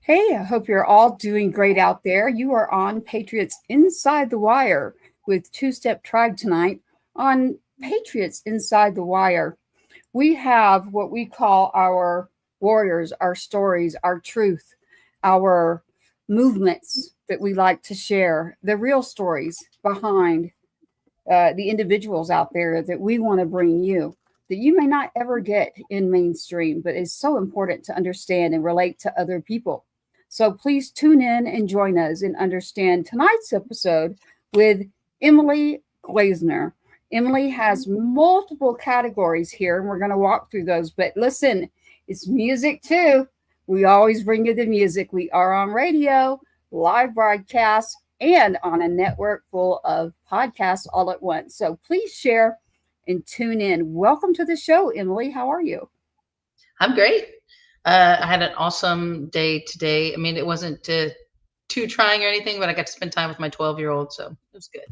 Hey, I hope you're all doing great out there. You are on Patriots Inside the Wire with Two Step Tribe tonight. On Patriots Inside the Wire, we have what we call our warriors, our stories, our truth, our movements that we like to share, the real stories behind the individuals out there that we want to bring you that you may not ever get in mainstream, but is so important to understand and relate to other people. So please tune in and join us and understand tonight's episode with Emily Glazener. Emily has multiple categories here, and we're going to walk through those. But listen, it's music too. We always bring you the music. We are on radio, live broadcasts, and on a network full of podcasts all at once. So please share and tune in. Welcome to the show, Emily. How are you? I'm great. I had an awesome day today. I mean, it wasn't too trying or anything, but I got to spend time with my 12-year-old, so it was good.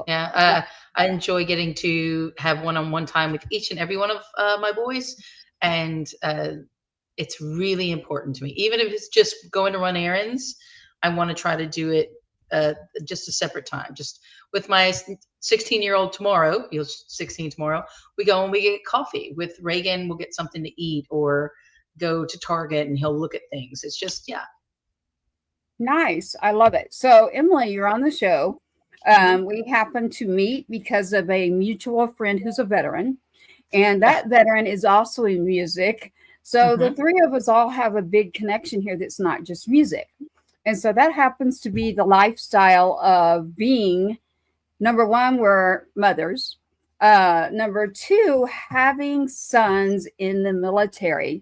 Yeah, I enjoy getting to have one-on-one time with each and every one of my boys, and it's really important to me. Even if it's just going to run errands, I want to try to do it just a separate time. Just with my 16-year-old tomorrow, he's 16 tomorrow, we go and we get coffee. With Reagan, we'll get something to eat or go to Target and he'll look at things. It's just, yeah. Nice. I love it. So, Emily, you're on the show. Mhm. We happen to meet because of a mutual friend who's a veteran, and that veteran is also in music. So, the Mhm. three of us all have a big connection here that's not just music. And so, that happens to be the lifestyle of being number one, we're mothers. Number two, having sons in the military.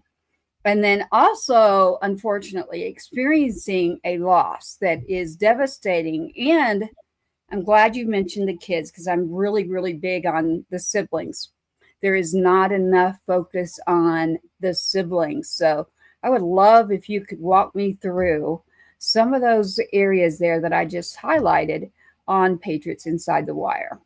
And then also, unfortunately, experiencing a loss that is devastating. And I'm glad you mentioned the kids because I'm really, really big on the siblings. There is not enough focus on the siblings. So I would love if you could walk me through some of those areas there that I just highlighted on Patriots Inside the Wire.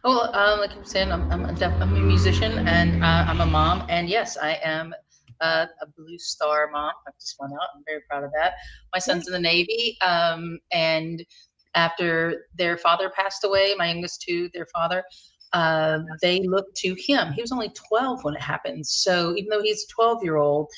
Oh, like I'm saying, I'm a musician and I'm a mom. And yes, I am a Blue Star mom. I just went out. I'm very proud of that. My son's in the Navy. And after their father passed away, my youngest two, their father, they looked to him. He was only 12 when it happened. So even though he's a 12-year-old,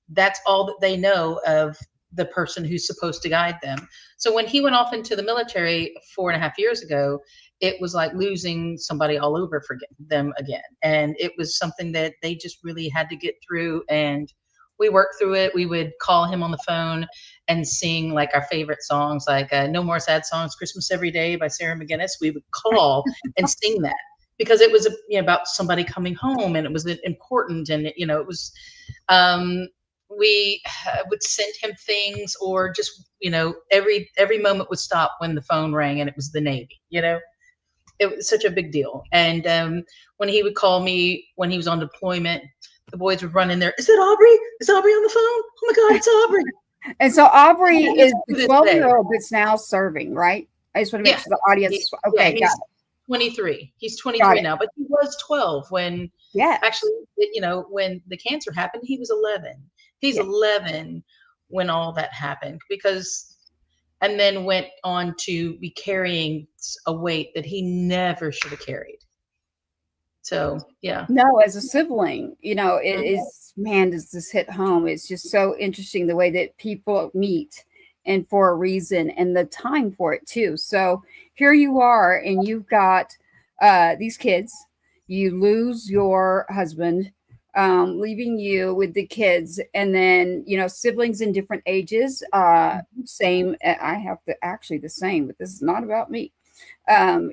that's all that they know of the person who's supposed to guide them. So when he went off into the military 4.5 years ago, it was like losing somebody all over for them again. And it was something that they just really had to get through. And we worked through it. We would call him on the phone and sing like our favorite songs, like No More Sad Songs, Christmas Every Day by Sarah McGinnis. We would call and sing that because it was about somebody coming home and it was important. And, it was, we would send him things or just, every moment would stop when the phone rang and it was the Navy. It was such a big deal. And when he would call me when he was on deployment, the boys would run in there. Is it Aubrey? Is Aubrey on the phone? Oh my God, it's Aubrey. And so Aubrey And is to the this day. 12-year-old that's now serving, right? I just want to make Yeah. sure the audience. Yeah, Okay, got he's it. 23. He's Got 23 it. now, but he was 12 when Yes. actually, when the cancer happened, he was 11. He's Yeah. 11 when all that happened and then went on to be carrying a weight that he never should have carried. So, yeah. No, as a sibling, it Mhm. is, man, does this hit home? It's just so interesting the way that people meet and for a reason and the time for it too. So here you are, and you've got these kids. You lose your husband, leaving you with the kids, and then, siblings in different ages. Same, I have actually the same, but this is not about me.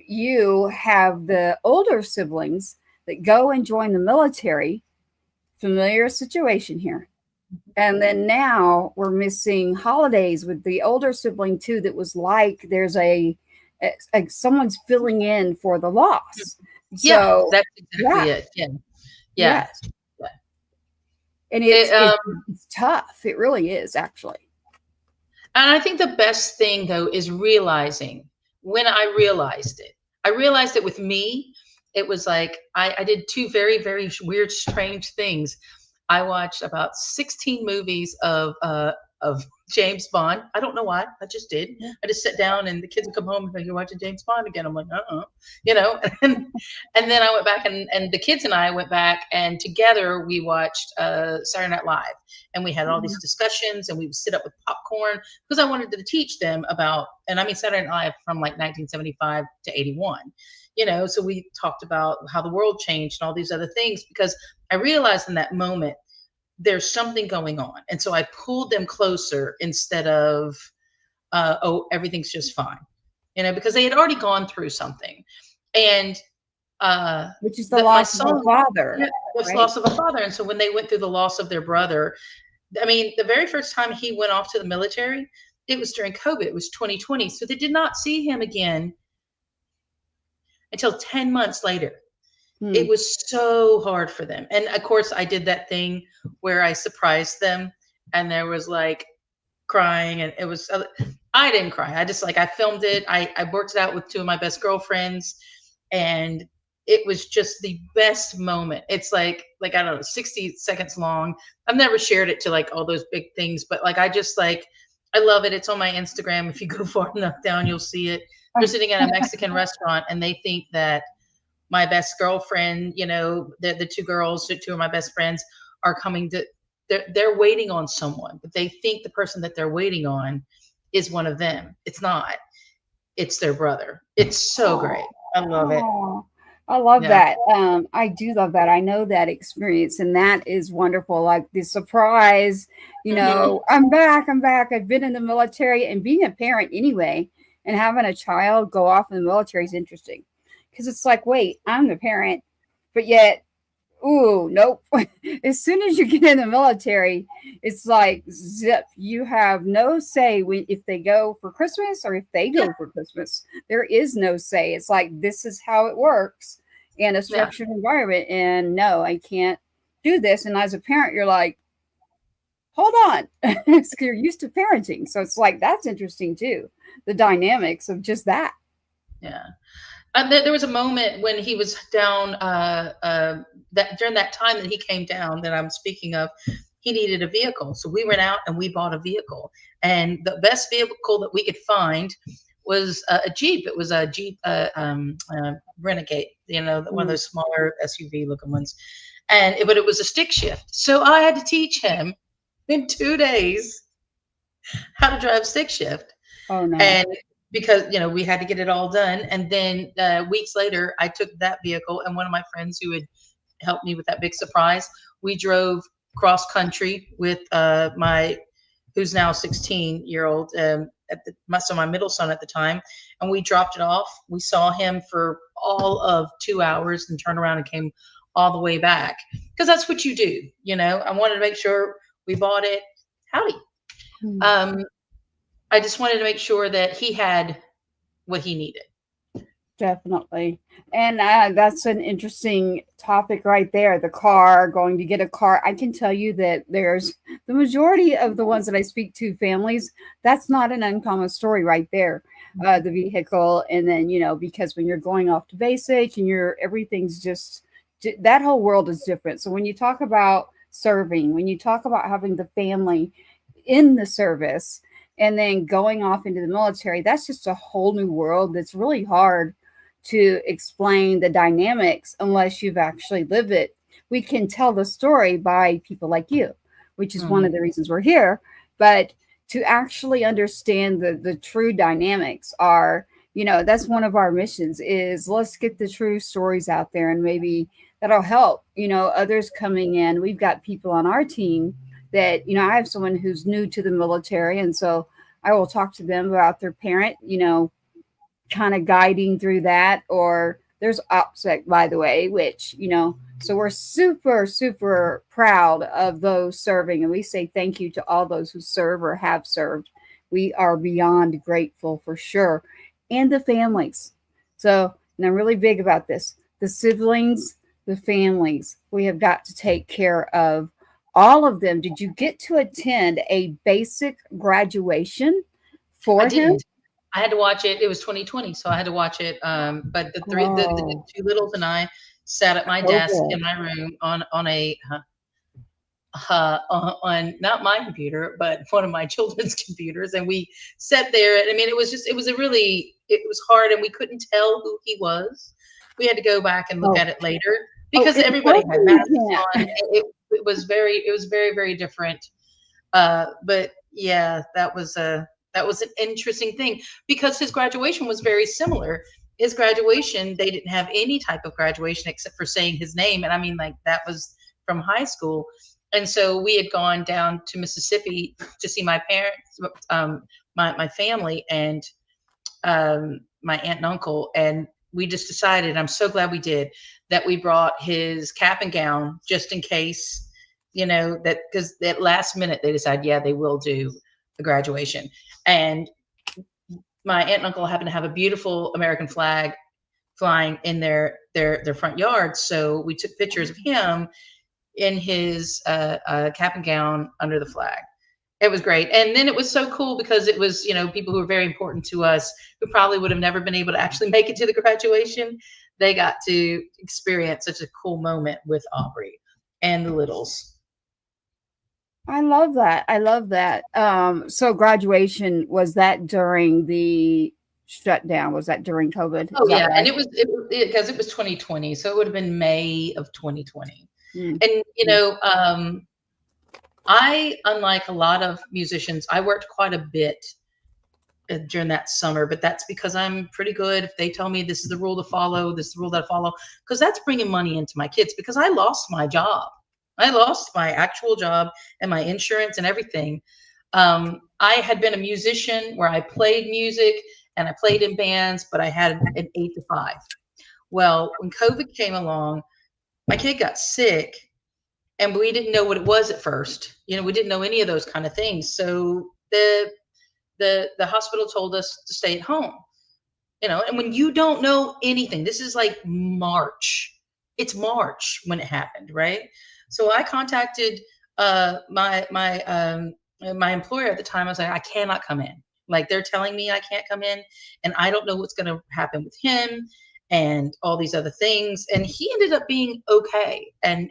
You have the older siblings that go and join the military, familiar situation here. And then now we're missing holidays with the older sibling too. That was like there's someone's filling in for the loss. Yeah, So that's yeah, exactly it. Yeah. Yeah. yes, and It, it's tough. It really is actually. and I think the best thing though is realizing when I realized it with me. It was like I did two very, very weird, strange things. I watched about 16 movies of James Bond. I don't know why. I just did. Yeah. I just sit down and the kids would come home and say, "You're watching James Bond again." I'm like, you know. And then I went back and the kids and I went back and together we watched Saturday Night Live, and we had all these discussions and we would sit up with popcorn because I wanted to teach them about, and I mean Saturday Night Live from like 1975 to 81. You know, so we talked about how the world changed and all these other things because I realized in that moment there's something going on. And so I pulled them closer instead of, oh, everything's just fine, you know, because they had already gone through something. And Which is the that my loss of a son, father, yeah, was right? loss of a father. And so when they went through the loss of their brother, I mean, the very first time he went off to the military, it was during COVID. It was 2020. So they did not see him again until 10 months later. Hmm. It was so hard for them. And of course, I did that thing where I surprised them and there was like crying and it was, I didn't cry. I just like, I filmed it. I worked it out with two of my best girlfriends and it was just the best moment. It's like, I don't know, 60 seconds long. I've never shared it to like all those big things, but like, I just like, I love it. It's on my Instagram. If you go far enough down, you'll see it. They're sitting at a Mexican restaurant and they think that my best girlfriend, you know, the two girls, two of my best friends are coming to, they're waiting on someone, but they think the person that they're waiting on is one of them. It's not. It's their brother. It's so great. I love it. Oh, I love Yeah. that. I do love that. I know that experience, and that is wonderful. Like the surprise, Hmm. I'm back. I'm back. I've been in the military, and being a parent anyway, and having a child go off in the military is interesting because it's like, wait, I'm the parent, but yet ooh, nope. As soon as you get in the military, it's like zip. You have no say when if they go for Christmas or if they Yeah. go for Christmas. There is no say. It's like this is how it works in a Yeah. structured environment. And no, I can't do this. And as a parent, you're like, hold on. Because you're used to parenting. So it's like that's interesting too. The dynamics of just that. Yeah. There was a moment when he was down, that during that time that he came down that I'm speaking of, he needed a vehicle. So we went out and we bought a vehicle. And the best vehicle that we could find was a Jeep. It was a Jeep Renegade, you know, one of Mm. those smaller SUV looking ones. But it was a stick shift. So I had to teach him in 2 days how to drive stick shift. Oh no. And because, you know, we had to get it all done. And then weeks later, I took that vehicle and one of my friends who had helped me with that big surprise, we drove cross country with my, who's now 16-year-old, so my middle son at the time. And we dropped it off. We saw him for all of 2 hours and turned around and came all the way back. Because that's what you do. You know, I wanted to make sure we bought it. Howdy. Hmm. Um, I just wanted to make sure that he had what he needed. Definitely. And that's an interesting topic right there. The car, going to get a car. I can tell you that there's the majority of the ones that I speak to, families, that's not an uncommon story right there. The vehicle. And then, because when you're going off to basic and everything's just, that whole world is different. So when you talk about serving, when you talk about having the family in the service, and then going off into the military, that's just a whole new world that's really hard to explain the dynamics unless you've actually lived it. We can tell the story by people like you, which is one Mm-hmm. of the reasons we're here. But to actually understand the true dynamics are, that's one of our missions is let's get the true stories out there and maybe that'll help, others coming in. We've got people on our team that, I have someone who's new to the military. And so I will talk to them about their parent, kind of guiding through that. Or there's OPSEC, by the way, which, so we're super, super proud of those serving. And we say thank you to all those who serve or have served. We are beyond grateful for sure. And the families. So, and I'm really big about this, the siblings, the families, we have got to take care of all of them. Did you get to attend a basic graduation I for him? didn't. I had to watch it. It was 2020, so I had to watch it. But the Oh, two littles and I sat at my desk COVID. in my room on a on not my computer, but one of my children's computers. And we sat there. And I mean, it was a really, it was hard and we couldn't tell who he was. We had to go back and look Oh, at it later oh, because in everybody person had you masks on. can't. It was very, very different. But yeah, that was an interesting thing because his graduation was very similar. His graduation, they didn't have any type of graduation except for saying his name, and I mean, like that was from high school. And so we had gone down to Mississippi to see my parents, my family, and my aunt and uncle, and we just decided. I'm so glad we did that. We brought his cap and gown just in case, you know, that because at last minute they decided, yeah, they will do the graduation. And my aunt and uncle happened to have a beautiful American flag flying in their front yard, so we took pictures of him in his cap and gown under the flag. It was great. And then it was so cool because it was, you know, people who were very important to us who probably would have never been able to actually make it to the graduation. They got to experience such a cool moment with Aubrey and the littles. I love that. I love that. So graduation, was that during the shutdown? Was that during COVID? Oh Is that yeah, and right? because it was 2020, so it would have been May of 2020. Mm, And you mm. know, I, unlike a lot of musicians, I worked quite a bit during that summer, but that's because I'm pretty good. If they tell me this is the rule to follow, this is the rule that I follow, because that's bringing money into my kids. Because I lost my job, I lost my actual job and my insurance and everything. I had been a musician where I played music and I played in bands, but I had an 8 to 5. Well, when COVID came along, my kid got sick and we didn't know what it was at first. You know, we didn't know any of those kind of things. So the hospital told us to stay at home. You know, and when you don't know anything, this is like March. It's March when it happened, right? So I contacted my employer at the time. I was like, I cannot come in. Like they're telling me I can't come in, and I don't know what's going to happen with him and all these other things. And he ended up being okay. And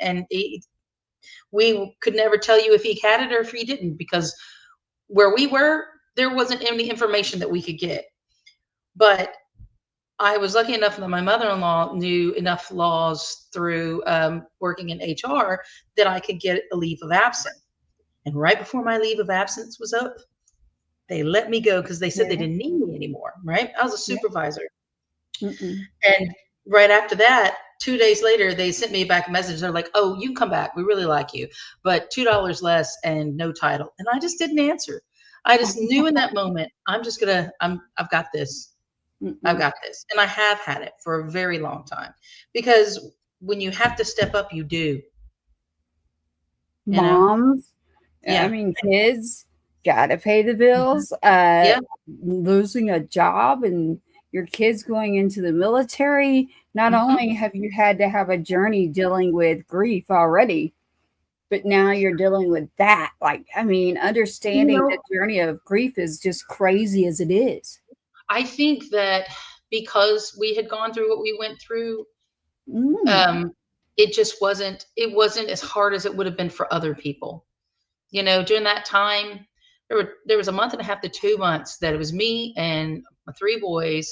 we could never tell you if he had it or if he didn't because where we were, there wasn't any information that we could get. But I was lucky enough that my mother-in-law knew enough laws through working in HR that I could get a leave of absence. And right before my leave of absence was up, they let me go because they said they Yeah. didn't need me anymore. Right? I was a Yeah. supervisor. Mm-mm. And right after that, 2 days later, they sent me back a message. They're like, "Oh, you can come back. We really like you, but $2 less and no title." And I just didn't answer. I just knew in that moment, I've got this. I've Mm-mm. got this. And I have had it for a very long time because when you have to step up, you do, you know? Moms, I Yeah. mean, kids gotta pay the Mhm. bills. Yeah. Losing a job and your kids going into the military. Not Mhm. only have you had to have a journey dealing with grief already, but now you're dealing with that. Like, I mean, You understanding the know, journey of grief is just crazy as it is. I think that because we had gone through what we went through, Mm, um, it wasn't as hard as it would have been for other people. You know, during that time, there was a month and a half to 2 months that it was me and my 3 boys.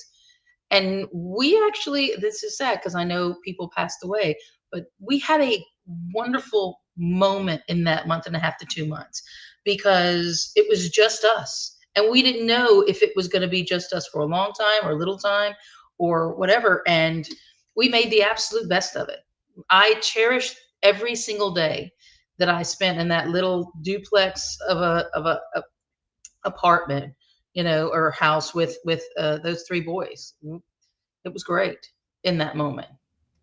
And we actually, this is sad because I know people passed away, but we had a wonderful moment in that month and a half to 2 months because it was just us. And we didn't know if it was going to be just us for a long time or a little time or whatever. And we made the absolute best of it. I cherish every single day that I spent in that little duplex of a apartment, you know, or house with those 3 boys. It was great in that moment.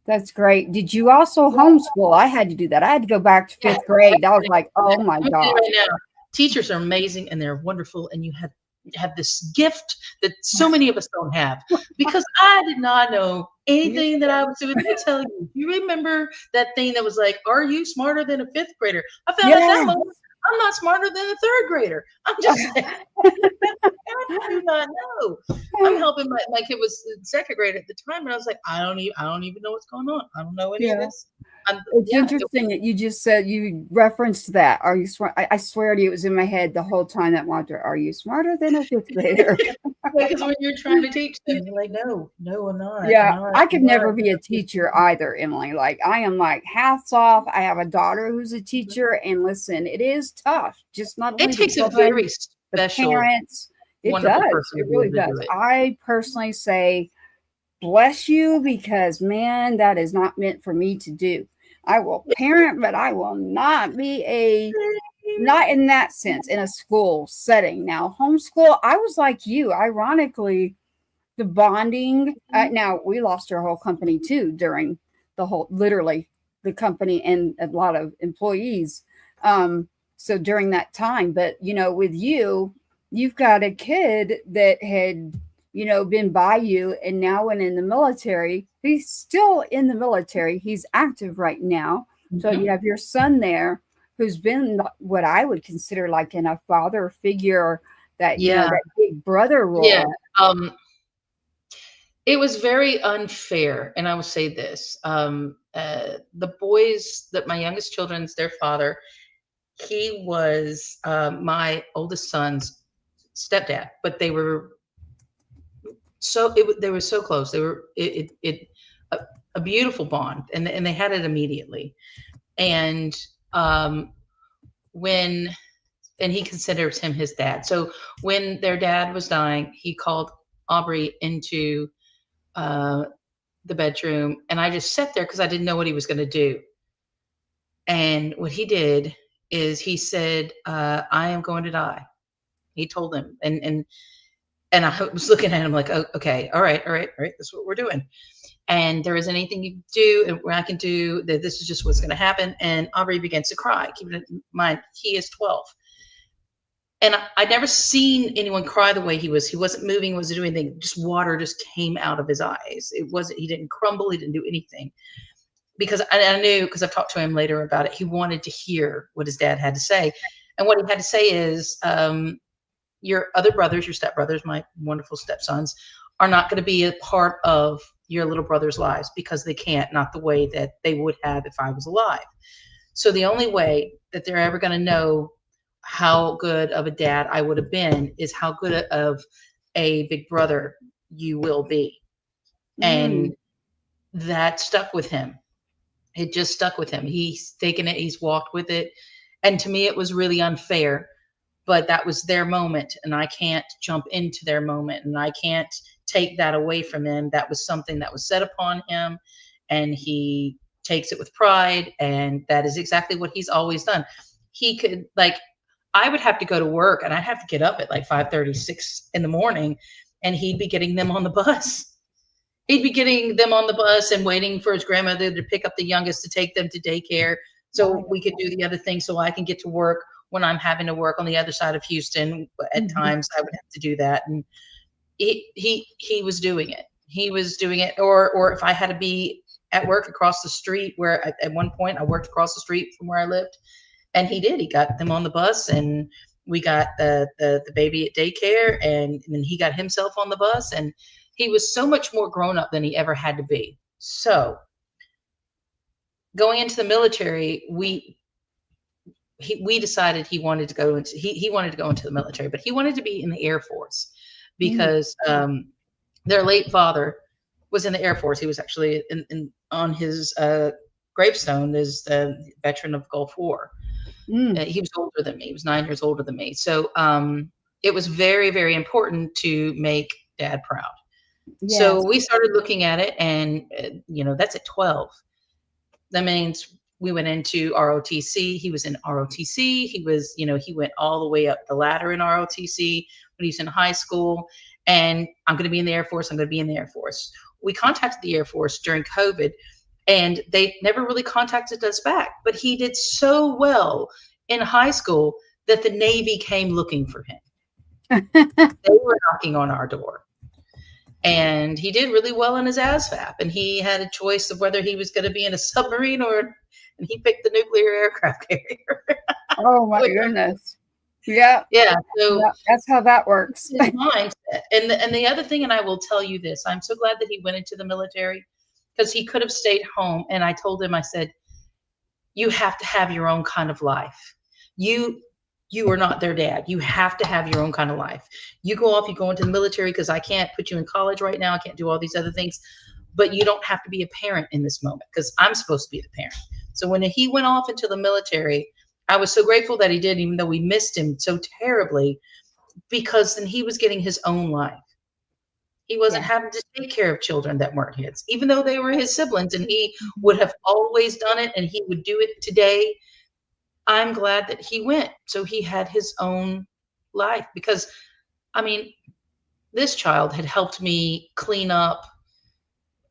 that's great. Did you also Yeah, homeschool? I had to do that. I had to go back to yeah, fifth grade. I was everything. like, oh my I'm telling you gosh. right now, teachers are amazing and they're wonderful, and you have this gift that so many of us don't have because I did not know You anything that I was doing. Let me tell you, you remember that thing that was like, "Are you smarter than a fifth grader?" I found at that yeah. moment I'm not smarter than a third grader. I'm just saying, I do not know. I'm helping my kid was in second grade at the time, and I was like, I don't even know what's going on. I don't know any of Yeah. this. It's Yeah, interesting that you just said you referenced that. Are you smart? I swear to you, it was in my head the whole time that mantra. Are you smarter than a fifth grader? because when you're trying to teach them, you're like, no, no, I'm not, I'm Yeah, not, I I'm could not. never be a teacher either, Emily. Like I am like hats off. I have a daughter who's a teacher, and listen, it is tough. Just not It only the takes a children, very the special, parents. It wonderful does. person It to be really able to do does. it. I personally say bless you because man, that is not meant for me to do. I will parent, but I will not be a not in that sense in a school setting. Now, homeschool, I was like you. Ironically, the bonding. Now we lost our whole company too during the whole, literally the company and a lot of employees. So during that time, but with you, you've got a kid that had been by you, and now when in the military, he's still in the military. He's active right now. So Mhm. you have your son there who's been what I would consider like in a father figure, that Yeah, that big brother yeah. role. Um, it was very unfair, and I will say this: the boys that my youngest children's their father, he was my oldest son's stepdad, but they were they were so close. They were a, a beautiful bond, and they had it immediately. And um, when and he considers him his dad. So when their dad was dying, he called Aubrey into uh, the bedroom, and I just sat there because I didn't know what he was going to do. And what he did is he said, "I am going to die." He told them, and I was looking at him like, "Oh, okay, all right, all right, all right. That's what we're doing." And there isn't anything you can do and where I can do that. This is just what's going to happen. And Aubrey begins to cry. Keep it in mind, he is 12. And I'd never seen anyone cry the way he was. He wasn't moving, wasn't doing anything. Just water just came out of his eyes. It wasn't, he didn't crumble. He didn't do anything because I knew, because I've talked to him later about it, he wanted to hear what his dad had to say. And what he had to say is, your other brothers, your stepbrothers, my wonderful stepsons, are not going to be a part of your little brother's lives because they can't, not the way that they would have if I was alive. So the only way that they're ever going to know how good of a dad I would have been is how good of a big brother you will be. Mm, And that stuck with him. It just stuck with him. He's taken it, he's walked with it. And to me, it was really unfair, but that was their moment. And I can't jump into their moment and I can't take that away from him. That was something that was set upon him and he takes it with pride. And that is exactly what he's always done. He could, like, I would have to go to work and I'd have to get up at like 5:36 in the morning and he'd be getting them on the bus. He'd be getting them on the bus and waiting for his grandmother to pick up the youngest to take them to daycare so we could do the other thing so I can get to work when I'm having to work on the other side of Houston. At mhm. times I would have to do that. And he was doing it. He was doing it. Or if I had to be at work across the street where at one point I worked across the street from where I lived, and he did. He got them on the bus, and we got the baby at daycare, and then he got himself on the bus, and he was so much more grown up than he ever had to be. So going into the military, we decided he wanted to go into he wanted to go into the military, but he wanted to be in the Air Force Mm, because their late father was in the Air Force. He was actually on his gravestone as the veteran of Gulf War. mm, He was older than me. He was 9 years older than me. So it was very, very important to make dad proud. So yes. we started looking at it, and that's at 12. That means we went into ROTC. He was in ROTC. He went all the way up the ladder in ROTC when he was in high school. And I'm going to be in the Air Force. I'm going to be in the Air Force. We contacted the Air Force during COVID, and they never really contacted us back. But he did so well in high school that the Navy came looking for him. They were knocking on our door. And he did really well in his ASVAB, and he had a choice of whether he was going to be in a submarine and he picked the nuclear aircraft carrier. Oh my goodness. Yeah, Yeah, so yeah, that's how that works. his mindset. And the other thing, and I will tell you this, I'm so glad that he went into the military because he could have stayed home. And I told him, I said, you have to have your own kind of life. You you are not their dad. You have to have your own kind of life. You go off, you go into the military because I can't put you in college right now. I can't do all these other things, but you don't have to be a parent in this moment because I'm supposed to be the parent. So when he went off into the military, I was so grateful that he did, even though we missed him so terribly, because then he was getting his own life. He wasn't Yeah. having to take care of children that weren't his, even though they were his siblings, and he would have always done it and he would do it today. I'm glad that he went. So he had his own life because, I mean, this child had helped me clean up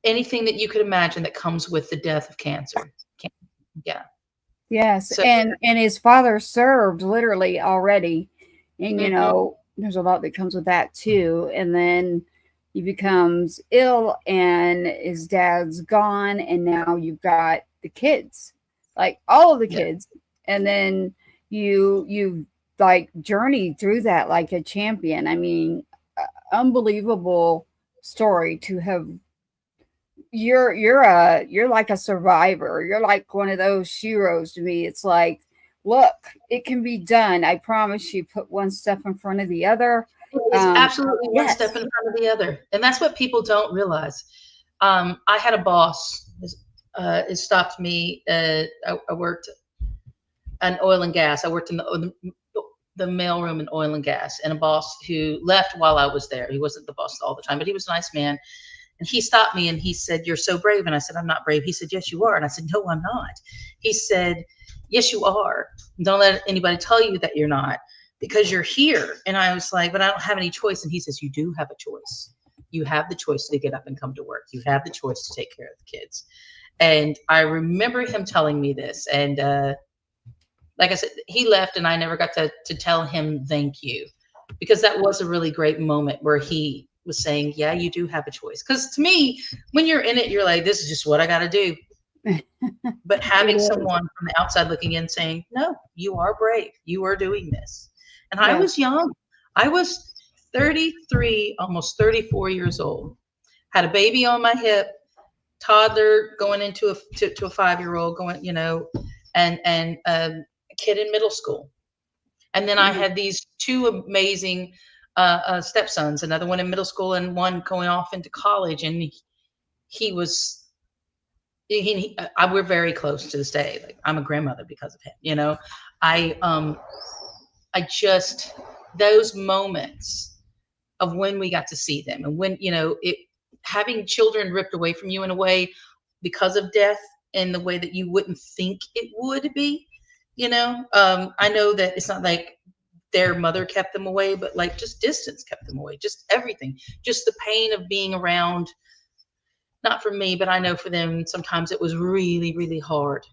anything that you could imagine that comes with the death of cancer. Yeah. Yes, So, and his father served literally already, and mhm, there's a lot that comes with that too. And then he becomes ill, and his dad's gone, and now you've got the kids, like all of the yeah, kids, and then you like journey through that like a champion. I mean, unbelievable story to have. You're like a survivor. You're like one of those heroes to me. It's like, look, it can be done. I promise you. Put one step in front of the other. it is absolutely one Yes. step in front of the other. And that's what people don't realize. I had a boss, it stopped me. I worked in oil and gas. I worked in the mailroom in oil and gas, and a boss who left while I was there. He wasn't the boss all the time, but he was a nice man. And he stopped me and he said, "You're so brave." And I said, "I'm not brave." He said, "Yes, you are." And I said, "No, I'm not." He said, "Yes, you are. Don't let anybody tell you that you're not because you're here." And I was like, "But I don't have any choice." And he says, "You do have a choice. You have the choice to get up and come to work. You have the choice to take care of the kids." And I remember him telling me this. And like I said, he left and I never got to tell him thank you because that was a really great moment where he was saying, "Yeah, you do have a choice." Because to me, when you're in it, you're like, "This is just what I got to do." But It having is. someone from the outside looking in saying, "No, you are brave. You are doing this." And I Yes. was young. I was 33, almost 34 years old. Had a baby on my hip, toddler going into to a 5-year old going, and a kid in middle school. And then I Mhm. had these two amazing stepsons, another one in middle school and one going off into college. And he was, we're very close to this day. Like I'm a grandmother because of him. I, um, I just, those moments of when we got to see them and when, having children ripped away from you in a way because of death in the way that you wouldn't think it would be. I know that it's not like their mother kept them away, but like just distance kept them away, just everything, just the pain of being around. Not for me, but I know for them, sometimes it was really, really hard.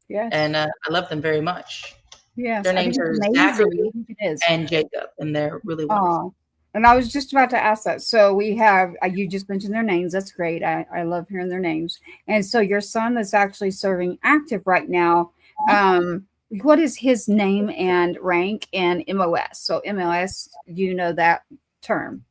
Yes. And I love them very much. Yes. Their I think names it's are amazing. Zachary I think it is. and Jacob, and they're really wonderful. Oh, and I was just about to ask that. So we have, you just mentioned their names. That's great. I love hearing their names. And so your son that's actually serving active right now, um, what is his name and rank and MOS? So MOS, you know that term.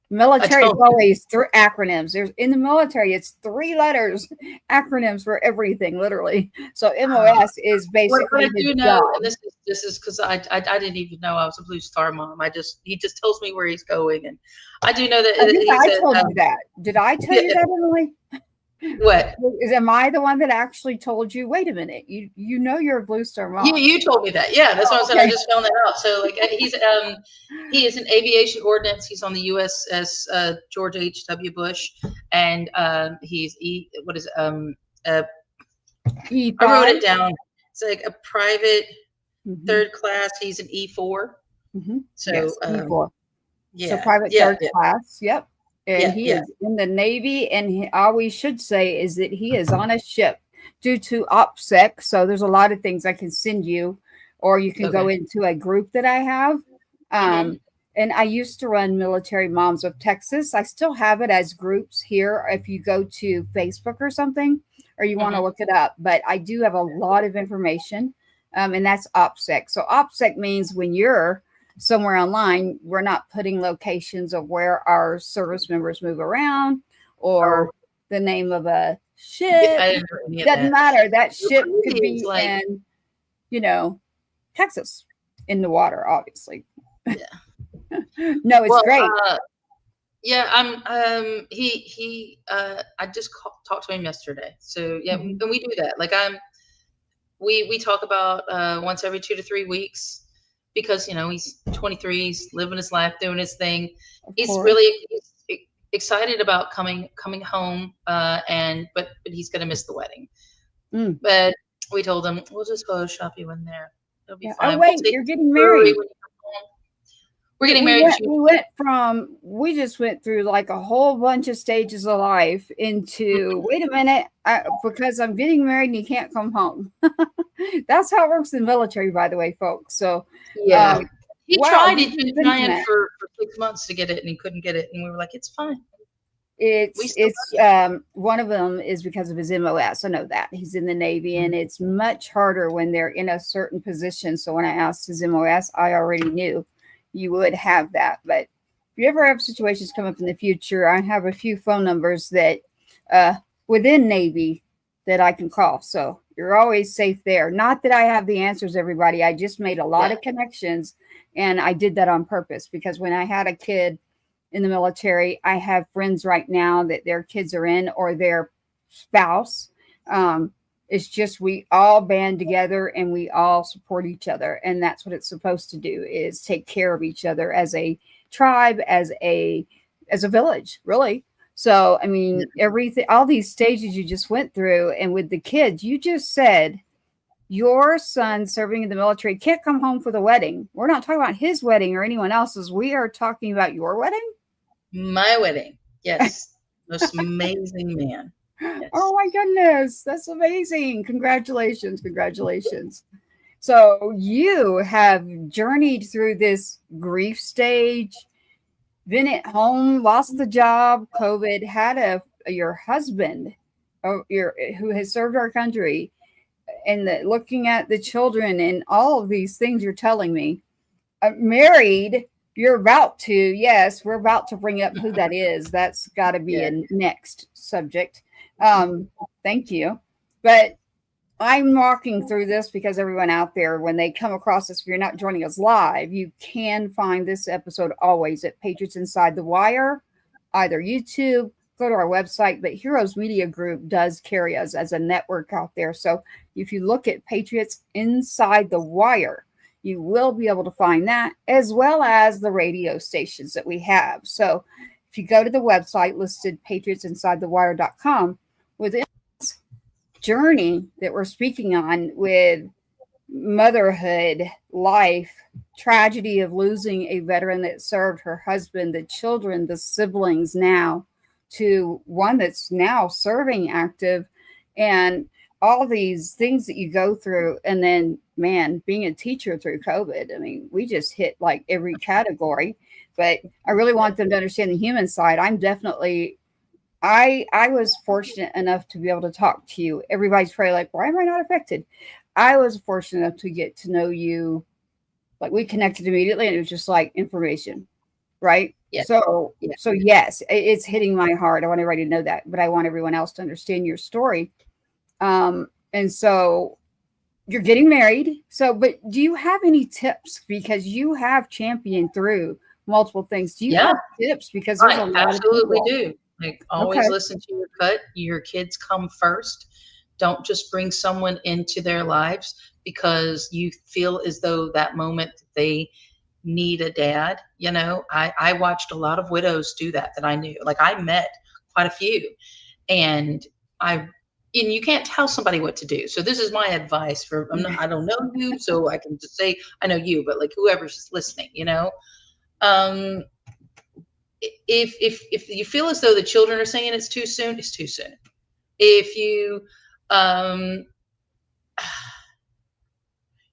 I Military is don't. always through acronyms. There's in the military, it's 3 letters, acronyms for everything, literally. So MOS is What I basically his do know, job. and this is because I didn't even know I was a Blue Star mom. He just tells me where he's going, and I do know that I think he I said, told you that. Did I tell yeah, you that, Emily? what Am I the one that actually told you? Wait a minute, you know you're a Blue Star mom. you told me that. Yeah, that's what I Oh, said. I okay. just found that out. So like he is an aviation ordnance. He's on the USS George H.W. Bush, and he's what is uh, I wrote E5. it down. It's like a private Mm-hmm. third class. He's an E4. Mm-hmm. So Yes, E4. So yeah, private yeah, third yeah, class. Yep. And yeah, he yeah. is in the Navy. And all we should say is that he is on a ship due to OPSEC. So there's a lot of things I can send you, or you can go Okay. into a group that I have. Hmm. Um, and I used to run Military Moms of Texas. I still have it as groups here. If you go to Facebook or something, or you want to Hmm. look it up, but I do have a lot of information. And that's OPSEC. So OPSEC means when you're somewhere online, we're not putting locations of where our service members move around Oh, or the name of a ship. I didn't know any of Doesn't that. matter. That So ship crazy could is be like, in, you know, Texas in the water, obviously. yeah. No, it's Well, great. yeah, I just talked to him yesterday. So yeah, Mhm. and we do that. Like we talk about once every 2 to 3 weeks because he's 23, he's living his life, doing his thing. Of He's excited about coming home, and but he's gonna miss the wedding. Mm, But we told him we'll just Photoshop you in there. It'll be yeah. Oh, fine. We'll wait, take you're you to getting brewery married. when you come home. We're Yeah, getting we married in went. June. We went from. We just went through like a whole bunch of stages of life into. Wait a minute, because I'm getting married and you can't come home. That's how it works in the military, by the way, folks. So, Yeah. um, He wow, tried. you're He's been just trying intimate. for 6 months to get it, and he couldn't get it. And we were like, "It's fine. We It's still love it's you." one of them is because of his MOS. I know that he's in the Navy, and it's much harder when they're in a certain position. So when I asked his MOS, I already knew you would have that. But if you ever have situations come up in the future, I have a few phone numbers that uh, within Navy that I can call. So you're always safe there. Not that I have the answers, everybody. I just made a lot Yeah. of connections, and I did that on purpose because when I had a kid in the military. I have friends right now that their kids are in or their spouse. Um, it's just we all band together and we all support each other, and that's what it's supposed to do: is take care of each other as a tribe, as a village, really. So, I Yeah. mean, everything, all these stages you just went through, and with the kids, you just said your son serving in the military can't come home for the wedding. We're not talking about his wedding or anyone else's. We are talking about your wedding. My wedding. Yes. Most amazing man. Oh Yes. my goodness, that's amazing. Congratulations, congratulations. So you have journeyed through this grief stage, been at home, lost the job, COVID, had your husband who has served our country, and looking at the children and all of these things you're telling me. Married, you're about to, yes, we're about to bring up who that is. That's got to be Yeah. a next subject. Um, thank you. But I'm walking through this because everyone out there, when they come across this, if you're not joining us live, you can find this episode always at Patriots Inside the Wire, either YouTube, go to our website. But Heroes Media Group does carry us as a network out there. So if you look at Patriots Inside the Wire, you will be able to find that as well as the radio stations that we have. So if you go to the website listed patriotsinsidethewire.com, within journey that we're speaking on with motherhood, life, tragedy of losing a veteran that served, her husband, the children, the siblings now, to one that's now serving active, and all these things that you go through. And then, man, being a teacher through COVID, I mean, we just hit like every category. But I really want them to understand the human side. I'm definitely I was fortunate enough to be able to talk to you. Everybody's probably like, why am I not affected? I was fortunate enough to get to know you. Like we connected immediately, and it was just like information, right? Yeah. Yeah. So yes, it's hitting my heart. I want everybody to know that, but I want everyone else to understand your story. And so you're getting married. So, but do you have any tips because you have championed through multiple things? Do you Yeah. have tips because there's a I lot of absolutely people? do. Like, Okay. always listen to your gut. Your kids come first. Don't just bring someone into their lives because you feel as though that moment they need a dad. I watched a lot of widows do that I knew. Like, I met quite a few, and I and you can't tell somebody what to do. So this is my advice for I don't know you, so I can just say I know you, but like whoever's just listening. Um, if you feel as though the children are saying it's too soon, it's too soon. If you um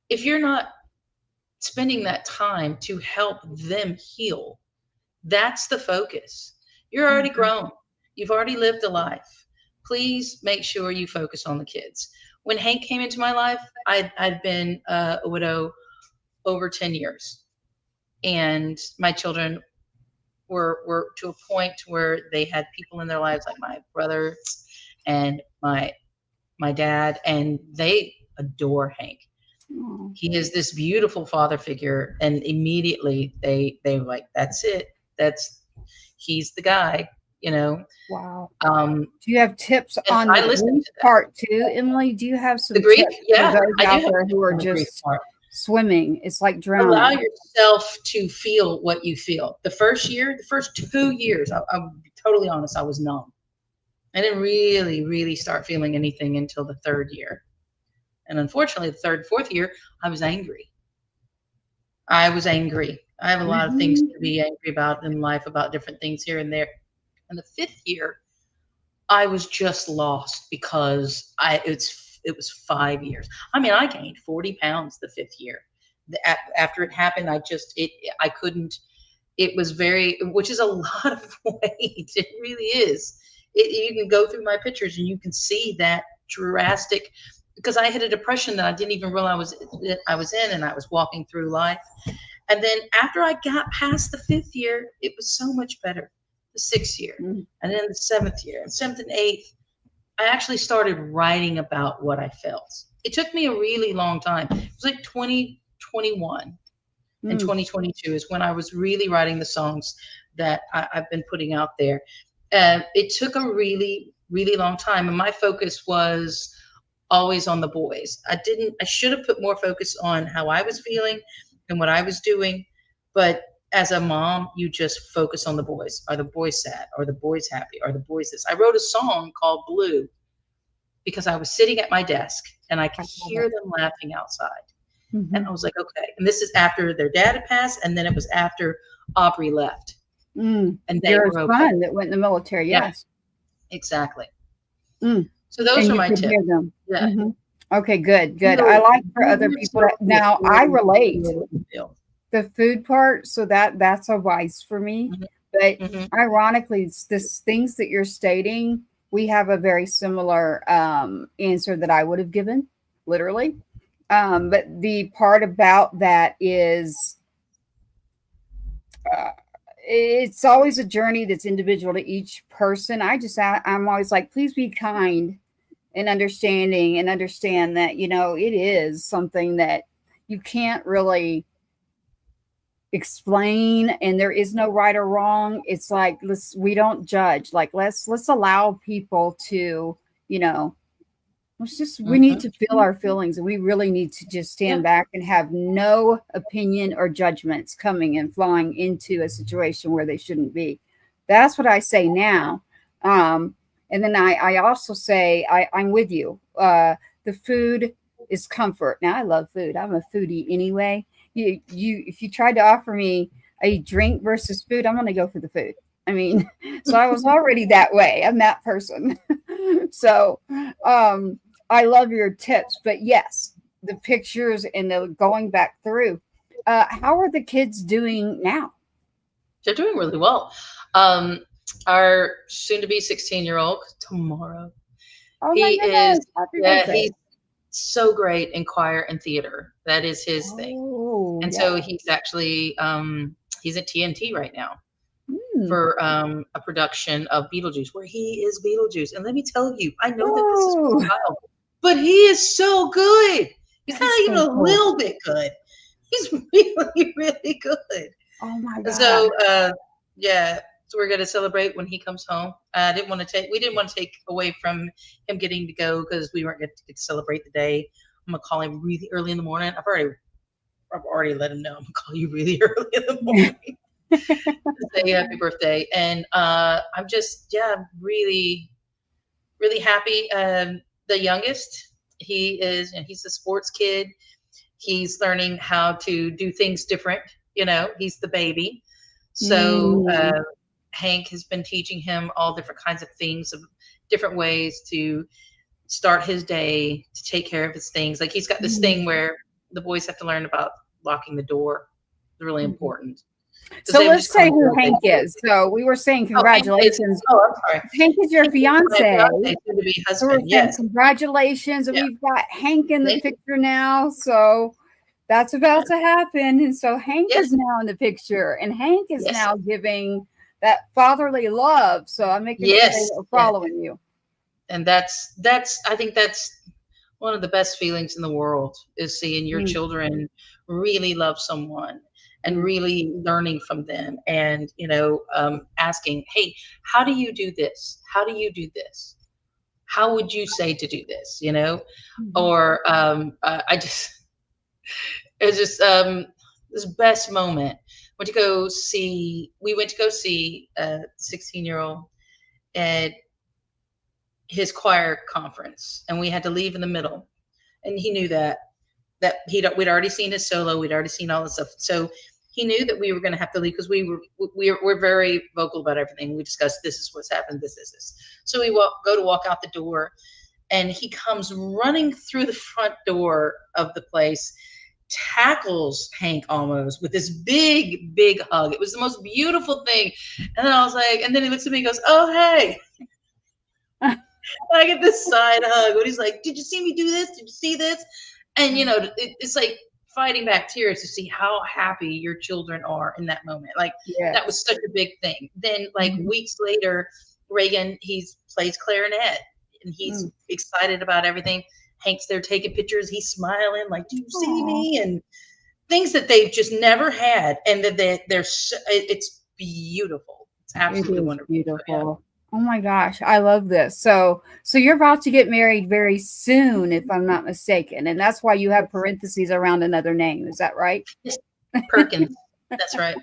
if you're not spending that time to help them heal, that's the focus. You're already Mhm. grown. You've already lived a life. Please make sure you focus on the kids. When Hank came into my life, I'd been a widow over 10 years, and my children were to a point where they had people in their lives like my brothers and my dad, and they adore Hank. Oh, He is this beautiful father figure, and immediately they were like, that's it. That's he's the guy, you know. wow. Um, Do you have tips and on the I listened grief to that. part too, Emily? Do you have The some grief, tips for yeah, those I do out have there tips who are on the grief just part. swimming? It's like Allow drowning. yourself to feel what you feel. The first 2 years, I'll be totally honest, I was numb. I didn't really start feeling anything until the third year. And unfortunately, the third, fourth year, I was angry. I was angry. I have a lot of things Mhm. to be angry about in life, about different things here and there. And the fifth year, I was just lost because it was 5 years. I mean, I gained 40 pounds the fifth year. After it happened, I couldn't. It was very, which is a lot of weight. It really is. You can go through my pictures and you can see that drastic, because I had a depression that I didn't even realize that I was in, and I was walking through life. And then after I got past the fifth year, it was so much better. The sixth year, Mm. and then the seventh year, and seventh and eighth, I actually started writing about what I felt. It took me a really long time. It was like 2021 and Mm. 2022 is when I was really writing the songs that I've been putting out there. It took a really long time, and my focus was always on the boys. I should have put more focus on how I was feeling and what I was doing. But as a mom, you just focus on the boys. Are the boys sad? Are the boys happy? Are the boys this? I wrote a song called Blue because I was sitting at my desk and I I could love hear it. them laughing outside. And Mhm. I was like, okay. And this is after their dad had passed, and then it was after Aubrey left, Mm. and they Your were okay. son that went in the military, Yeah, yes. exactly. Mm. So those And are you my could tips. hear them. Yeah. Mhm. Okay, good, good. I Feel, like for other you people to observe the now I feelings, relate. feel what you feel. The food part, so that's a vice for me. Mhm, But mhm. ironically, it's this things that you're stating, we have a very similar answer that I would have given, literally. But the part about that is uh, it's always a journey that's individual to each person. I'm always like, please be kind and understanding and understand that, it is something that you can't really explain, and there is no right or wrong. It's like, we don't judge. Like, let's allow people to, you know we need Mhm. to feel our feelings, and we really need to just stand Yeah. back and have no opinion or judgments coming and flying into a situation where they shouldn't be. That's what I say now. um and then I also say, I'm with you. The food is comfort. Now, I love food. I'm a foodie anyway. You If you tried to offer me a drink versus food, I'm going to go for the food. I mean, so I was already that way. I'm that person. So um I love your tips, but yes, the pictures and the going back through. How are the kids doing now? They're doing really well. Um, our soon-to-be 16-year-old tomorrow, Oh my he is, goodness! Happy yeah, birthday! he's so great in choir and theater. That is his thing. Oh And yeah. so he's at TNT right now Hmm. for a production of Beetlejuice, where he is Beetlejuice. And let me tell you, I know that this is for Oh, a child, but he is so good. He's that not is even so a cool. little bit good. He's really good. Oh my And god. so, yeah, so we're going to celebrate when he comes home. We didn't want to take away from him getting to go because we weren't going to get to celebrate the day. I'm going to call him really early in the morning. I've already let him know I'm going to call you really early in the morning to say happy birthday. And I'm just, yeah, really happy. The youngest, and he's a sports kid. He's learning how to do things different. He's the baby. So Mm, Hank has been teaching him all different kinds of things, of different ways to start his day, to take care of his things. Like, he's got this mm, thing where the boys have to learn about locking the door. It's really mhm. important because So they would let's just come say in who all day. Hank is. So we were saying Oh, Hank is. congratulations. Oh, I'm sorry. Hank is your Hank is my fiance. fiance, soon to be So we're husband. saying Yes. congratulations, and Yeah. we've got Hank in the Thank you. picture now. So that's about Yeah. to happen. And so Hank Yes. is now in the picture, and Hank is Yes. now giving that fatherly love. So I'm making sure they Yes. are Yes. following you. And that's I think that's one of the best feelings in the world, is seeing your Mm, children really love someone and mm, really learning from them, and asking, hey, how do you do this, how do you do this, how would you say to do this, mhm. or I just it's just this best moment. We went to go see a 16-year-old at his choir conference, and we had to leave in the middle, and he knew that we'd already seen his solo, we'd already seen all this stuff, so he knew that we were going to have to leave, because we're very vocal about everything. We discussed, this is what's happened, this is this. So we go to walk out the door, and he comes running through the front door of the place, tackles Hank almost with this big, big hug. It was the most beautiful thing. And then I was like, and then he looks at me and goes, oh, hey. And I get this side hug when he's like, did you see me do this? Did you see this? And, it's like fighting back tears to see how happy your children are in that moment. Like, that Yes. was such a big thing. Then, like, Mhm. weeks later, Reagan, plays clarinet, and he's Mm. excited about everything. Hank's there taking pictures. He's smiling, like, do you see Aw. me? And things that they've just never had. And that it's beautiful. It's It absolutely is wonderful. So, yeah. beautiful. Oh my gosh, I love this. So you're about to get married very soon, if I'm not mistaken, and that's why you have parentheses around another name. Is that right? Yes, Perkins. That's right.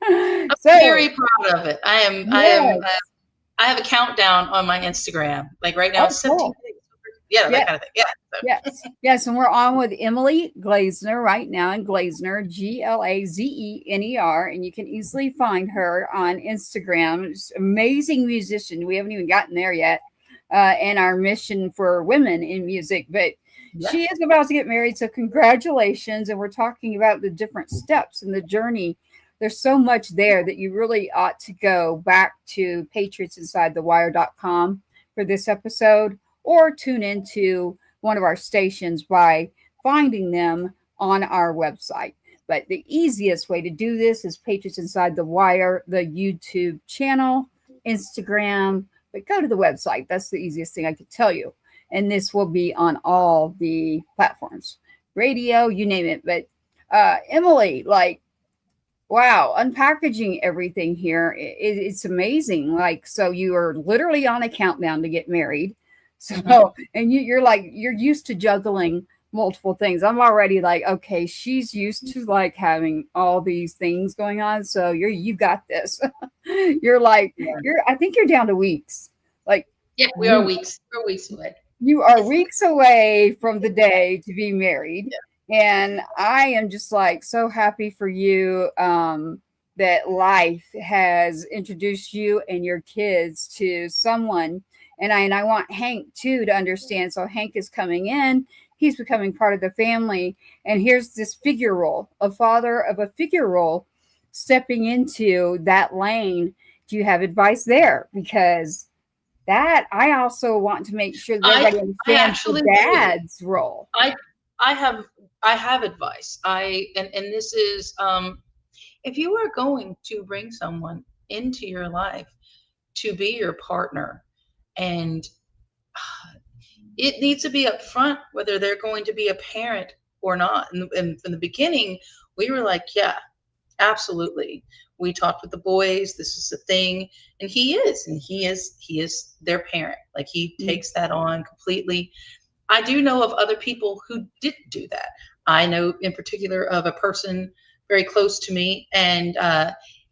I'm So very proud of it. yes. I have a countdown on my Instagram. Like right now, Oh, it's 17 cool. days. Yeah, that Yeah. kind of thing. Yeah. So, Yes, yes, and we're on with Emily Glazener right now, and Glazener, Glazener, and you can easily find her on Instagram. She's an amazing musician. We haven't even gotten there yet, and our mission for women in music, but yeah. she is about to get married, so congratulations! And we're talking about the different steps in the journey. There's so much there that you really ought to go back to patriotsinsidethewire.com for this episode, or tune into one of our stations by finding them on our website. But the easiest way to do this is Patriots Inside the Wire, the YouTube channel, Instagram, but go to the website. That's the easiest thing I could tell you. And this will be on all the platforms, radio, you name it. But Emily, like, wow, unpackaging everything here, it's amazing. Like, so you are literally on a countdown to get married. Mhm. So, and you're like, you're used to juggling multiple things. I'm already like, okay, she's used to like having all these things going on. So you got this. You're like, Yeah. I think you're down to weeks. Like, Yeah, we are weeks. weeks. We're weeks away. You are It's weeks away from the day to be married. yeah. And I am just like so happy for you, that life has introduced you and your kids to someone. And I want Hank too to understand. So Hank is coming in, he's becoming part of the family. And here's this figure role, a father of a figure role stepping into that lane. Do you have advice there? Because that I also want to make sure that I everybody I understands the actually do. dad's role. I I have I have advice. And this is, if you are going to bring someone into your life to be your partner, and it needs to be upfront whether they're going to be a parent or not. And from the beginning, we were like, yeah, absolutely. We talked with the boys. This is the thing, and he is their parent. Like, he Mm, takes that on completely. I do know of other people who didn't do that. I know in particular of a person very close to me, and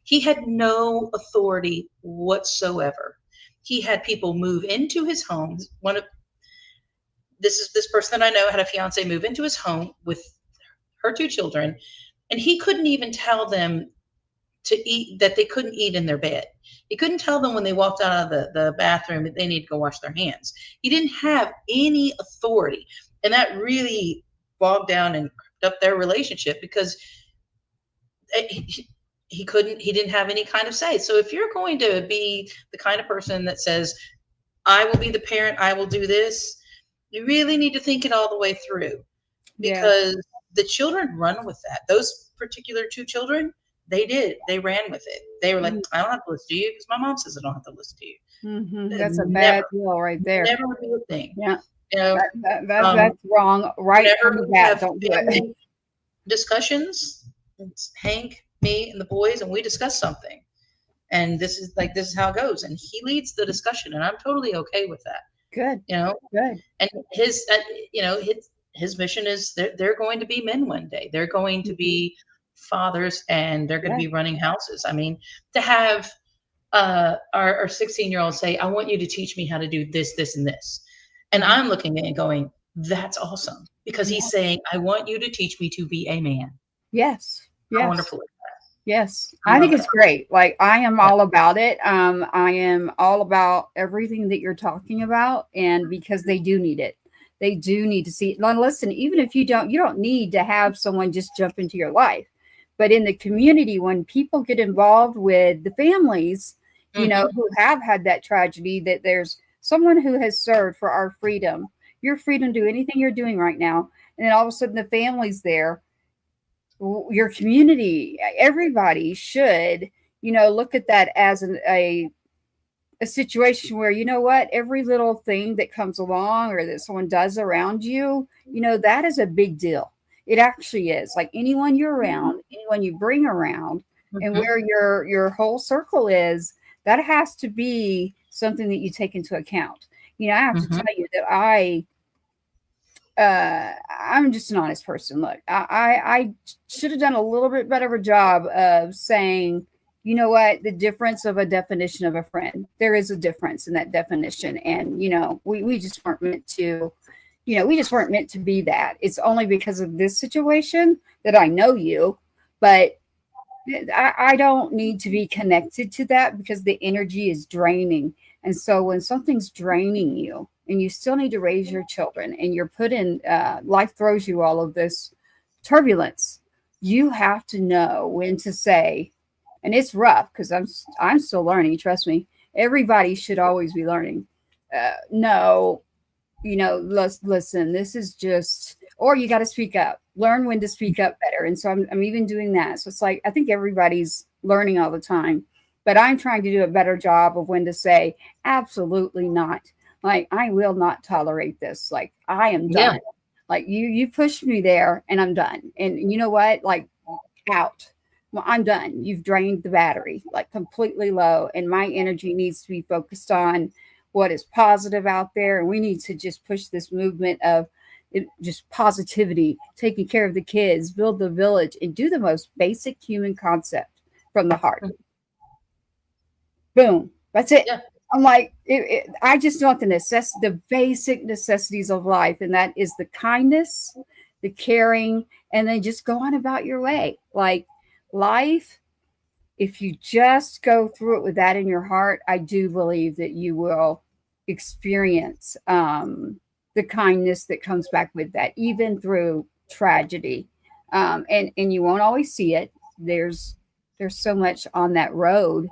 he had no authority whatsoever. He had people move into his home. This person that I know had a fiance move into his home with her two children, and he couldn't even tell them to eat, that they couldn't eat in their bed. He couldn't tell them when they walked out of the bathroom that they need to go wash their hands. He didn't have any authority. And that really bogged down and up their relationship, because he didn't have any kind of say. So if you're going to be the kind of person that says, I will be the parent, I will do this, you really need to think it all the way through, yes. because the children run with that. Those particular two children, they did. They ran with it. They were like, Mm, I don't have to listen to you because my mom says I don't have to listen to you. That's a bad Never, deal right there. never would be a thing. Yeah, You know, that's wrong right whenever from the we bat. have Don't do it. family discussions, it's Hank, me, and the boys, and we discuss something. And this is how it goes. And he leads the discussion, and I'm totally okay with that. Good, You know, good. and his mission is they're going to be men one day. They're going to Mhm. be fathers, and they're going to Yeah, be running houses. I mean, to have our 16-year-old say, I want you to teach me how to do this, this, and this. And mhm. I'm looking at it and going, that's awesome. Because Yeah. he's saying, I want you to teach me to be a man. Yes, How yes. wonderful is that? Yes, I I think love it's that. great. Like I am Yeah. all about it. I am all about everything that you're talking about, and because they do need it, they do need to see. Now, listen, even if you don't need to have someone just jump into your life, but in the community, when people get involved with the families, Hmm. who have had that tragedy, that there's someone who has served for our freedom, your freedom to do anything you're doing right now, and then all of a sudden the family's there, your community, everybody should, look at that as a situation where, you know what, every little thing that comes along or that someone does around you, that is a big deal. It actually is. Like anyone you're around, anyone you bring around, and Hmm. where your whole circle is, that has to be something that you take into account. I have to Hmm. tell you that I'm just an honest person. Look, I should have done a little bit better of a job of saying, you know what, the difference of a definition of a friend. There is a difference in that definition, and we just weren't meant to. We just weren't meant to be that. It's only because of this situation that I know you, but I don't need to be connected to that because the energy is draining. And so when something's draining you and you still need to raise your children and you're put in, life throws you all of this turbulence, you have to know when to say, and it's rough because I'm still learning. Trust me. Everybody should always be learning. No, let's listen, this is just, or you got to speak up, learn when to speak up better. And so I'm even doing that. So it's like, I think everybody's learning all the time, but I'm trying to do a better job of when to say, absolutely not. Like, I will not tolerate this. Like, I am Yeah. done. Like, you pushed me there and I'm done. And you know what? Like, out. Well, I'm done. You've drained the battery like completely low, and my energy needs to be focused on what is positive out there. And we need to just push this movement of just positivity, taking care of the kids, build the village, and do the most basic human concept from the heart. Boom. That's it. Yeah. I'm like, I just want the basic necessities of life, and that is the kindness, the caring, and then just go on about your way. Like life, if you just go through it with that in your heart, I do believe that you will experience, the kindness that comes back with that, even through tragedy. And you won't always see it. There's so much on that road,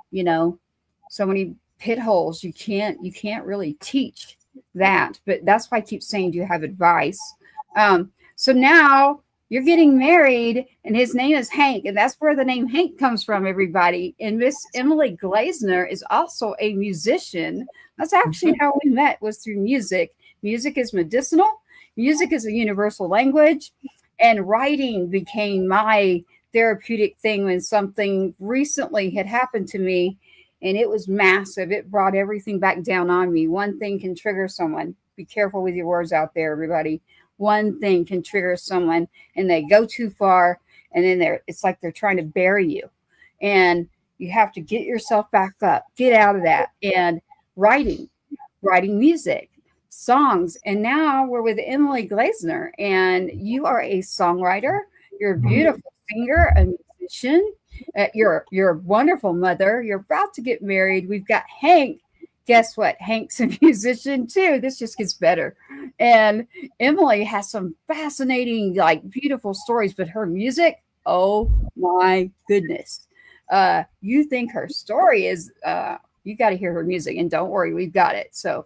so many pit holes. You can't really teach that. But that's why I keep saying, do you have advice? So now you're getting married, and his name is Hank, and that's where the name Hank comes from, everybody. And Miss Emily Glazener is also a musician. That's actually Hmm. how we met, was through music. Music is medicinal. Music is a universal language, and writing became my therapeutic thing when something recently had happened to me, and it was massive. It brought everything back down on me. One thing can trigger someone. Be careful with your words out there, everybody. One thing can trigger someone, and they go too far, and then it's like they're trying to bury you, and you have to get yourself back up, get out of that. And writing writing music, songs. And now we're with Emily Glazener, and you are a songwriter, you're a beautiful singer, a musician, you're a wonderful mother, you're about to get married. We've got Hank. Guess what? Hank's a musician too. This just gets better. And Emily has some fascinating, like beautiful stories, but her music, oh my goodness. You think her story is, you got to hear her music, and don't worry, we've got it. So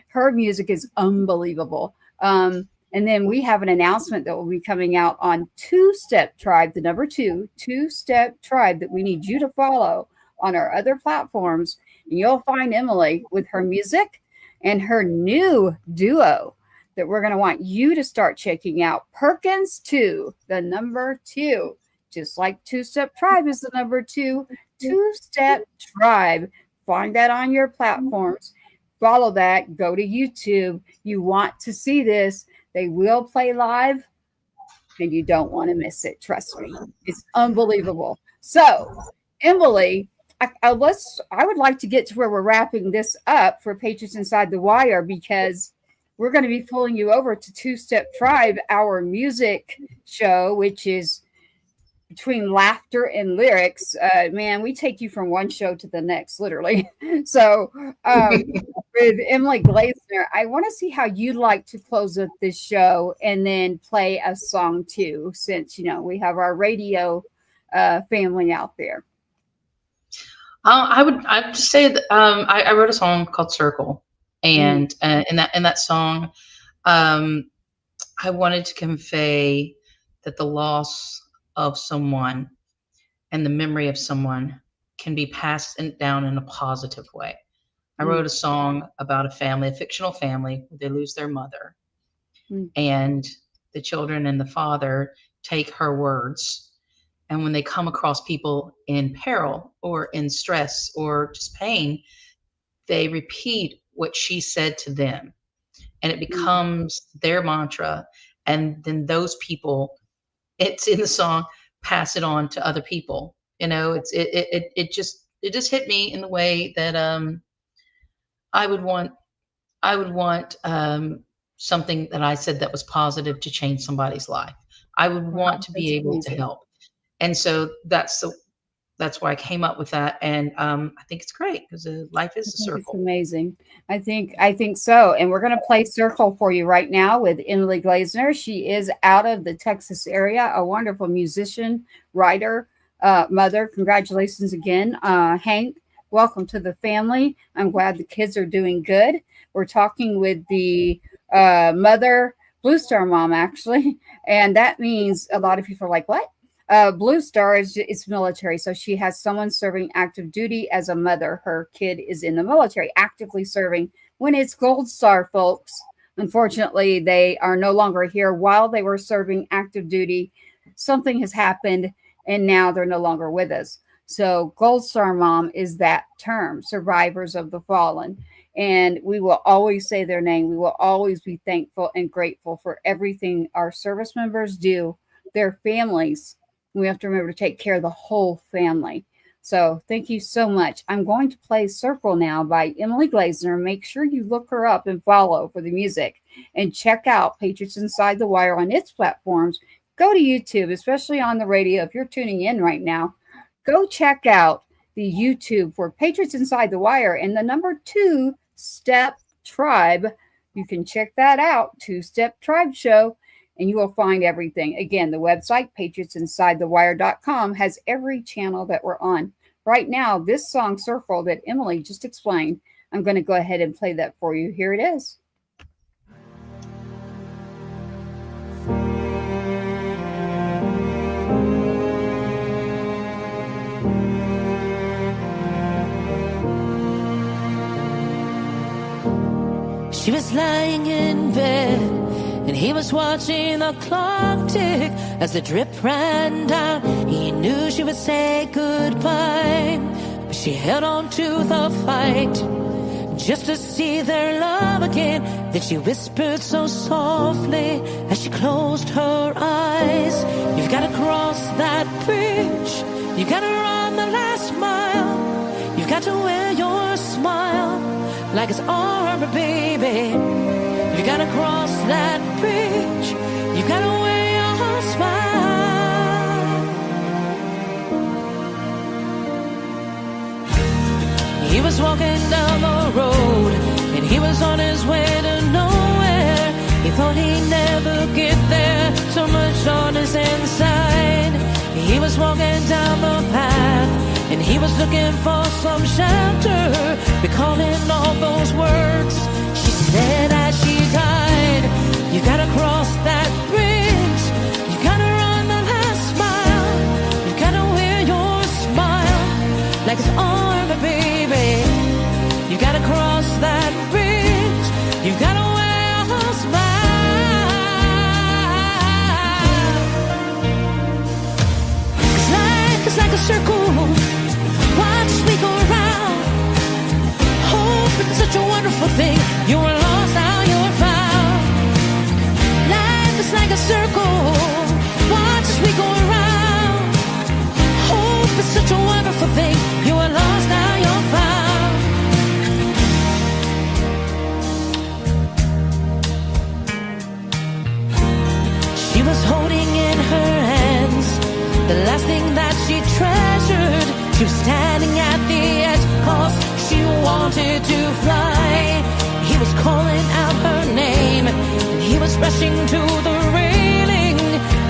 her music is unbelievable. And then we have an announcement that will be coming out on Two Step Tribe, the number two, Two Step Tribe, that we need you to follow on our other platforms. And you'll find Emily with her music and her new duo that we're going to want you to start checking out. Perkins 2, the number 2. Just like Two Step Tribe is the number 2, Two Step Tribe. Find that on your platforms. Follow that. Go to YouTube. You want to see this. They will play live, and you don't want to miss it. Trust me. It's unbelievable. So, Emily, I would like to get to where we're wrapping this up for Patriots Inside the Wire, because we're going to be pulling you over to Two Step Tribe, our music show, which is between laughter and lyrics. Man, we take you from one show to the next, literally. So with Emily Glazener, I want to see how you'd like to close up this show and then play a song too, since, we have our radio family out there. I'd just say that I wrote a song called Circle, and in that song, I wanted to convey that the loss of someone and the memory of someone can be passed down in a positive way. I wrote a song about a family, a fictional family, where they lose their mother, and the children and the father take her words. And when they come across people in peril or in stress or just pain, they repeat what she said to them, and it becomes their mantra. And then those people, it's in the song, pass it on to other people. It just hit me in the way that I would want something that I said that was positive to change somebody's life. I would want to be able to help. And so that's why I came up with that. And I think it's great, because life is a circle. It's amazing. I think so. And we're going to play Circle for you right now with Emily Glazener. She is out of the Texas area, a wonderful musician, writer, mother. Congratulations again. Hank, welcome to the family. I'm glad the kids are doing good. We're talking with the mother, Blue Star mom, actually. And that means a lot of people are like, what? Blue Star is military. So she has someone serving active duty as a mother. Her kid is in the military, actively serving. When it's Gold Star, folks, unfortunately, they are no longer here. While they were serving active duty, something has happened, and now they're no longer with us. So Gold Star mom is that term, survivors of the fallen. And we will always say their name. We will always be thankful and grateful for everything our service members do, their families. We have to remember to take care of the whole family. So thank you so much. I'm going to play Circle now by Emily Glazener. Make sure you look her up and follow for the music, and check out Patriots Inside the Wire on its platforms. Go to YouTube, especially on the radio. If you're tuning in right now, go check out the YouTube for Patriots Inside the Wire and the number 2 Step Tribe. You can check that out, 2 Step Tribe Show. And you will find everything. Again, the website, patriotsinsidethewire.com, has every channel that we're on. Right now, this song, Circle, that Emily just explained, I'm going to go ahead and play that for you. Here it is. She was lying in bed, and he was watching the clock tick as the drip ran down. He knew she would say goodbye, but she held on to the fight just to see their love again. Then she whispered so softly as she closed her eyes, "You've got to cross that bridge. You got to run the last mile. You've got to wear your smile like it's armor, baby. You gotta cross that bridge. You gotta wear your smile." He was walking down the road, and he was on his way to nowhere. He thought he'd never get there, so much on his inside. He was walking down the path, and he was looking for some shelter, recalling all those words she said as she died. You gotta cross that bridge. You gotta run the last mile. You gotta wear your smile like it's armor, baby. is like a circle. Watch as we go around. Hope is such a wonderful thing. You were lost, now you're found. Life is like a circle. Watch as we go around. Hope is such a wonderful thing. You were lost, now you're found. She was holding in her hands the last thing that she treasured. She was standing at the edge cause she wanted to fly. He was calling out her name and he was rushing to the railing.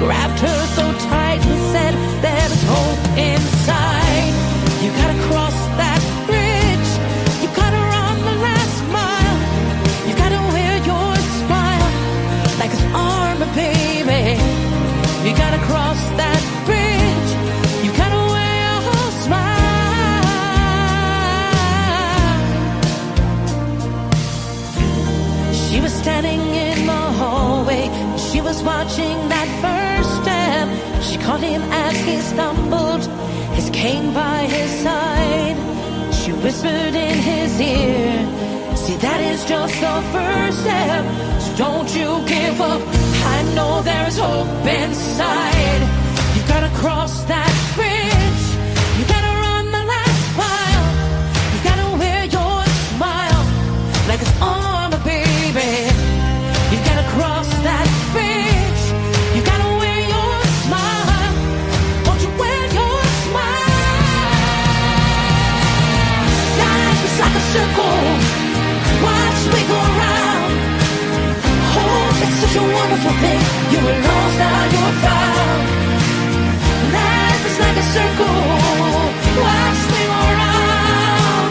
Grabbed her so tight and said, there's hope inside. You gotta cross that bridge. You gotta run the last mile. You gotta wear your smile like his armor, baby. You gotta cross that bridge. You gotta wear your smile. She was standing in the hallway. She was watching that first step. She caught him as he stumbled, his cane by his side. She whispered in his ear, see, that is just the first step. So don't you give up. I know there's hope inside. You gotta cross that bridge. You gotta run the last mile. You gotta wear your smile like it's armor, baby. You gotta cross that bridge. You gotta wear your smile. Won't you wear your smile? Life is like a circle. Watch we go around. Hope it's such a wonderful thing. You were lost, now you're found. Life is like a circle. Watch we go around.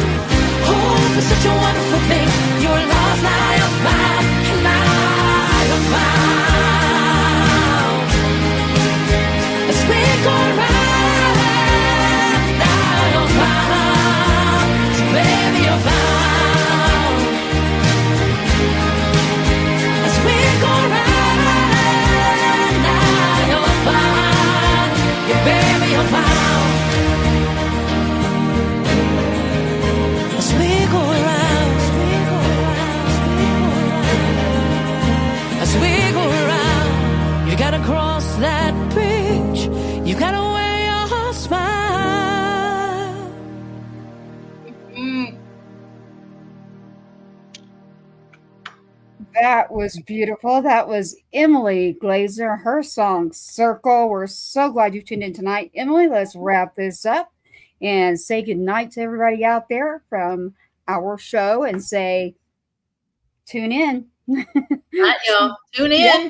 Hope is such a wonderful thing. You were lost, now you're found. Now you're found. As we go around, now you're found. So baby, you're found. As we go around, now you're found. Yeah, baby, you're found. As we go around, as we go around, you gotta cross that bridge. You gotta wear your smile. Mm. That was beautiful. That was Emily Glazener, her song Circle. We're so glad you tuned in tonight. Emily, let's wrap this up and say goodnight to everybody out there from our show and say, tune in. Night, y'all. Tune in. Yeah.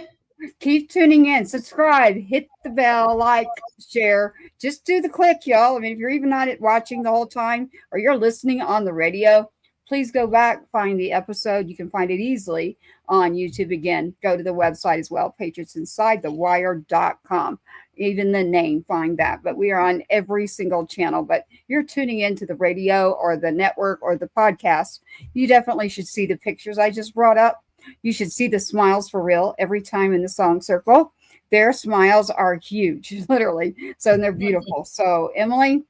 Keep tuning in. Subscribe. Hit the bell. Like, share. Just do the click, y'all. I mean, if you're even not watching the whole time or you're listening on the radio, please go back, find the episode. You can find it easily on YouTube again. Go to the website as well, patriotsinsidethewire.com. Even the name, find that. But we are on every single channel. But you're tuning into the radio or the network or the podcast, you definitely should see the pictures I just brought up. You should see the smiles for real every time in the song circle. Their smiles are huge, literally. So they're beautiful. So, Emily,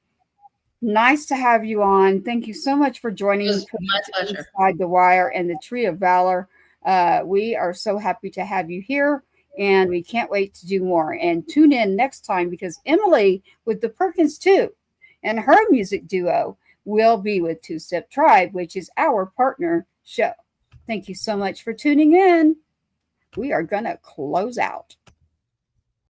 nice to have you on. Thank you so much for joining It was my pleasure. Inside the Wire and the Tree of Valor. We are so happy to have you here, and we can't wait to do more. And tune in next time because Emily with the Perkins 2 and her music duo will be with Two Step Tribe, which is our partner show. Thank you so much for tuning in. We are going to close out.